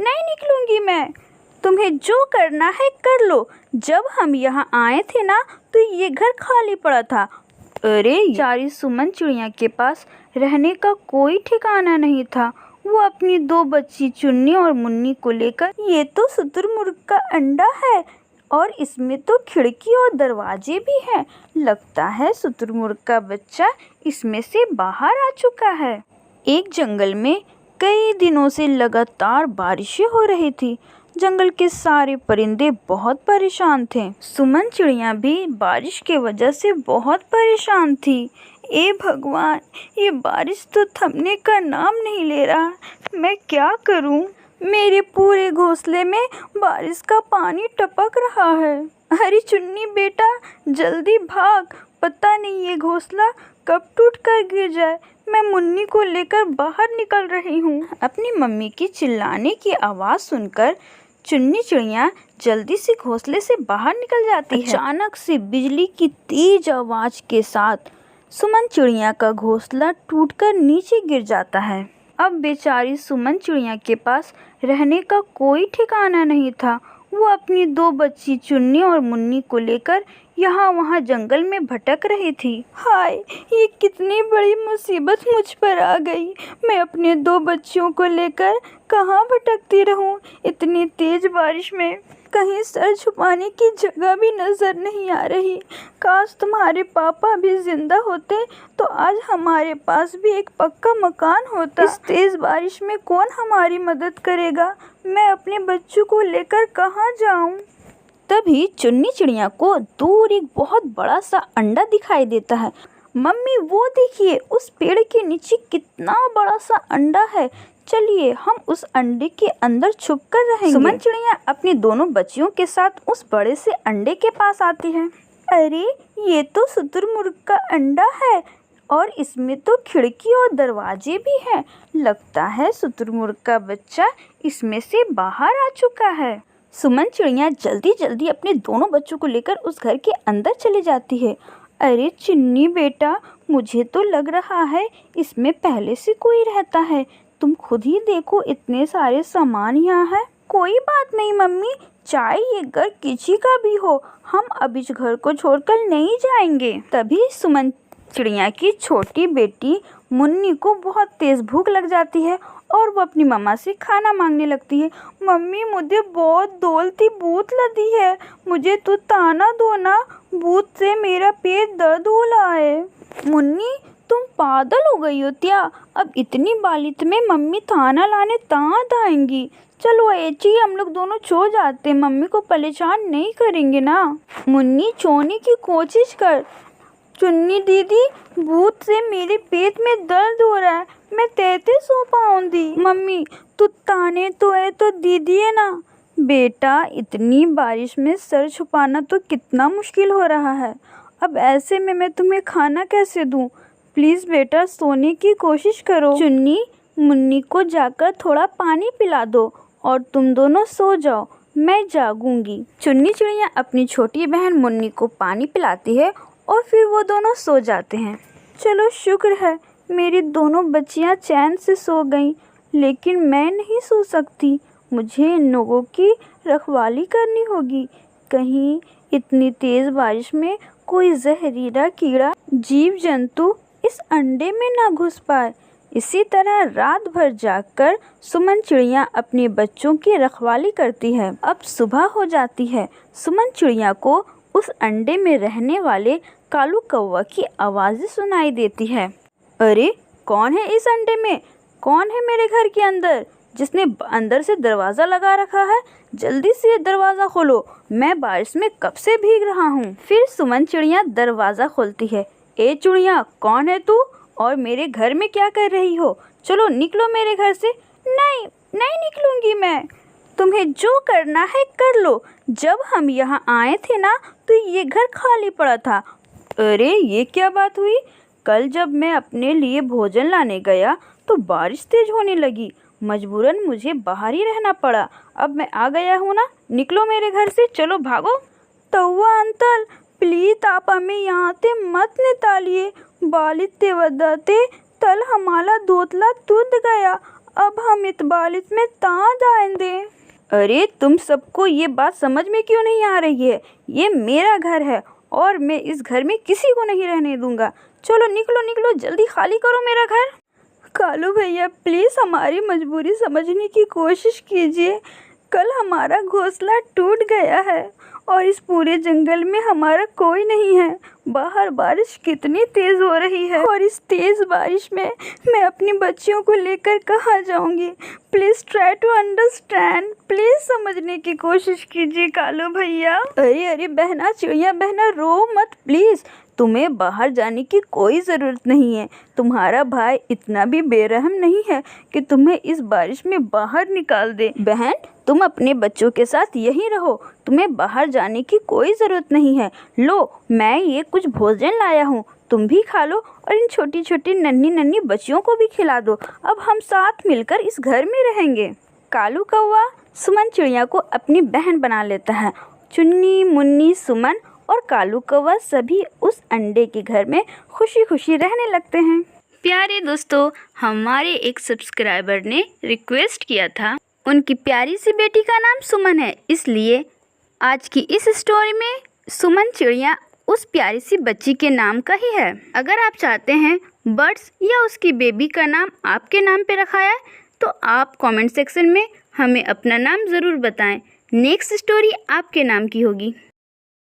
नहीं निकलूंगी मैं। तुम्हें जो करना है कर लो। जब हम यहाँ आए थे ना तो ये घर खाली पड़ा था। अरे यारी सुमन चिड़िया के पास रहने का कोई ठिकाना नहीं था। वो अपनी दो बच्ची चुन्नी और मुन्नी को लेकर, ये तो शुतुरमुर्ग का अंडा है और इसमें तो खिड़की और दरवाजे भी हैं। लगता है शुतुरमुर्ग का बच्चा इसमें से बाहर आ चुका है। एक जंगल में कई दिनों से लगातार बारिशें हो रही थी। जंगल के सारे परिंदे बहुत परेशान थे। सुमन चिड़िया भी बारिश के वजह से बहुत परेशान थी। ए भगवान, ये बारिश तो थमने का नाम नहीं ले रहा। मैं क्या करूं? मेरे पूरे घोंसले में बारिश का पानी टपक रहा है। अरे चुन्नी बेटा, जल्दी भाग। पता नहीं ये घोंसला कब टूट कर गिर जाए। मैं मुन्नी को लेकर बाहर निकल रही हूँ। अपनी मम्मी की चिल्लाने की आवाज़ सुनकर चुन्नी चिड़िया जल्दी से घोंसले से बाहर निकल जाती है। अचानक से बिजली की तेज आवाज़ के साथ सुमन चिड़िया का घोंसला टूटकर नीचे गिर जाता है। अब बेचारी सुमन चिड़िया के पास रहने का कोई ठिकाना नहीं था। वो अपनी दो बच्ची चुन्नी और मुन्नी को लेकर यहाँ वहाँ जंगल में भटक रही थी। हाय, ये कितनी बड़ी मुसीबत मुझ पर आ गई। मैं अपने दो बच्चियों को लेकर कहाँ भटकती रहूं इतनी तेज बारिश में। कहीं सर छुपाने की जगह भी नजर नहीं आ रही। काश तुम्हारे पापा भी जिंदा होते तो आज हमारे पास भी एक पक्का मकान होता। इस तेज बारिश में कौन हमारी मदद करेगा? मैं अपने बच्चों को लेकर कहाँ जाऊं? तभी चुन्नी चिड़िया को दूर एक बहुत बड़ा सा अंडा दिखाई देता है। मम्मी वो देखिए, उस पेड़ के नीचे कितना बड़ा सा अंडा है। चलिए हम उस अंडे के अंदर छुप कर रहेंगे। सुमन चिड़िया अपनी दोनों बच्चियों के साथ उस बड़े से अंडे के पास आती है। अरे ये तो शुतुरमुर्ग का अंडा है और इसमें तो खिड़की और दरवाजे भी हैं। लगता है शुतुरमुर्ग का बच्चा इसमें से बाहर आ चुका है। सुमन चिड़िया जल्दी जल्दी अपने दोनों बच्चों को लेकर उस घर के अंदर चली जाती है। अरे चिन्नी बेटा, मुझे तो लग रहा है इसमें पहले से कोई रहता है। तुम खुद ही देखो, इतने सारे सामान यहाँ है। कोई बात नहीं मम्मी, चाहे ये घर किसी का भी हो, हम अब इस घर को छोड़कर नहीं जाएंगे। तभी सुमन चिड़िया की छोटी बेटी मुन्नी को बहुत तेज भूख लग जाती है और वो अपनी मम्मा से खाना मांगने लगती है। मम्मी, मुझे बहुत दौलती भूख लगी है, मुझे तो ताना दो ना, भूख से मेरा पेट दर्द हो रहा है। मुन्नी, तुम पागल हो गई हो क्या? अब इतनी बारिश में मम्मी खाना लाने कहाँ आएंगी? चलो ऐसे ही हम लोग दोनों सो जाते, मम्मी को परेशान नहीं करेंगे ना। मुन्नी, सोने की कोशिश कर। चुन्नी दीदी, भूत से मेरे पेट में दर्द हो रहा है, मैं कैसे सो पाऊंगी? मम्मी, तू ताने तो है तो दीदी है ना। बेटा, इतनी बारिश में सर छुपाना तो कितना मुश्किल हो रहा है। अब ऐसे में मैं तुम्हें खाना कैसे दूं? प्लीज़ बेटा, सोने की कोशिश करो। चुन्नी, मुन्नी को जाकर थोड़ा पानी पिला दो और तुम दोनों सो जाओ, मैं जागूंगी। चुन्नी चिड़िया अपनी छोटी बहन मुन्नी को पानी पिलाती है और फिर वो दोनों सो जाते हैं। चलो शुक्र है मेरी दोनों बच्चियां चैन से सो गईं, लेकिन मैं नहीं सो सकती। मुझे इन लोगों की रखवाली करनी होगी। कहीं इतनी तेज़ बारिश में कोई जहरीला कीड़ा, जीव जंतु इस अंडे में ना घुस पाए। इसी तरह रात भर जागकर सुमन चिड़िया अपने बच्चों की रखवाली करती है। अब सुबह हो जाती है। सुमन चिड़िया को उस अंडे में रहने वाले कालू कौवा की आवाज़ें सुनाई देती है। अरे कौन है इस अंडे में? कौन है मेरे घर के अंदर जिसने अंदर से दरवाज़ा लगा रखा है? जल्दी से दरवाज़ा खोलो, मैं बारिश में कब से भीग रहा हूँ। फिर सुमन चिड़िया दरवाज़ा खोलती है। ए चिड़िया, कौन है तू और मेरे घर में क्या कर रही हो? चलो निकलो मेरे घर से। नहीं नहीं निकलूंगी मैं। तुम्हें जो करना है कर लो। जब हम यहाँ आए थे ना तो ये घर खाली पड़ा था। अरे ये क्या बात हुई? कल जब मैं अपने लिए भोजन लाने गया तो बारिश तेज होने लगी। मजबूरन मुझे बाहर ही रहना पड़ा। अब मैं आ गया हूँ ना, निकलो मेरे घर से, चलो भागो। तौवा अंकल, प्लीज़ आप हमें यहाँ से मत निकालिए। बारिश से वजह से तल हमारा धोतला टूट गया। अब हम इतबालित में ताज आएंगे। अरे तुम सबको ये बात समझ में क्यों नहीं आ रही है? ये मेरा घर है और मैं इस घर में किसी को नहीं रहने दूंगा। चलो निकलो निकलो, जल्दी खाली करो मेरा घर। कालू भैया प्लीज़ हमारी मजबूरी समझने की कोशिश कीजिए। कल हमारा घोंसला टूट गया है और इस पूरे जंगल में हमारा कोई नहीं है। बाहर बारिश कितनी तेज़ हो रही है और इस तेज़ बारिश में मैं अपनी बच्चियों को लेकर कहाँ जाऊँगी? Please try to understand, please समझने की कोशिश कीजिए कालू भैया। अरे अरे बहना, चिड़िया बहना, रो मत प्लीज़। तुम्हें बाहर जाने की कोई ज़रूरत नहीं है। तुम्हारा भाई इतना भी बेरहम नहीं है कि तुम्हें इस बारिश में बाहर निकाल दे। बहन तुम अपने बच्चों के साथ यहीं रहो, तुम्हें बाहर जाने की कोई ज़रूरत नहीं है। लो मैं ये कुछ भोजन लाया हूँ, तुम भी खा लो और इन छोटी छोटी नन्ही नन्ही बच्चियों को भी खिला दो। अब हम साथ मिलकर इस घर में रहेंगे। कालू कौवा सुमन चिड़िया को अपनी बहन बना लेता है। चुन्नी मुन्नी सुमन और कालू कौवा सभी उस अंडे के घर में खुशी खुशी रहने लगते हैं। प्यारे दोस्तों, हमारे एक सब्सक्राइबर ने रिक्वेस्ट किया था, उनकी प्यारी सी बेटी का नाम सुमन है, इसलिए आज की इस स्टोरी में सुमन चिड़िया उस प्यारी सी बच्ची के नाम का ही है। अगर आप चाहते हैं बर्ड्स या उसकी बेबी का नाम आपके नाम पे रखा है तो आप कमेंट सेक्शन में हमें अपना नाम ज़रूर बताएं। नेक्स्ट स्टोरी आपके नाम की होगी।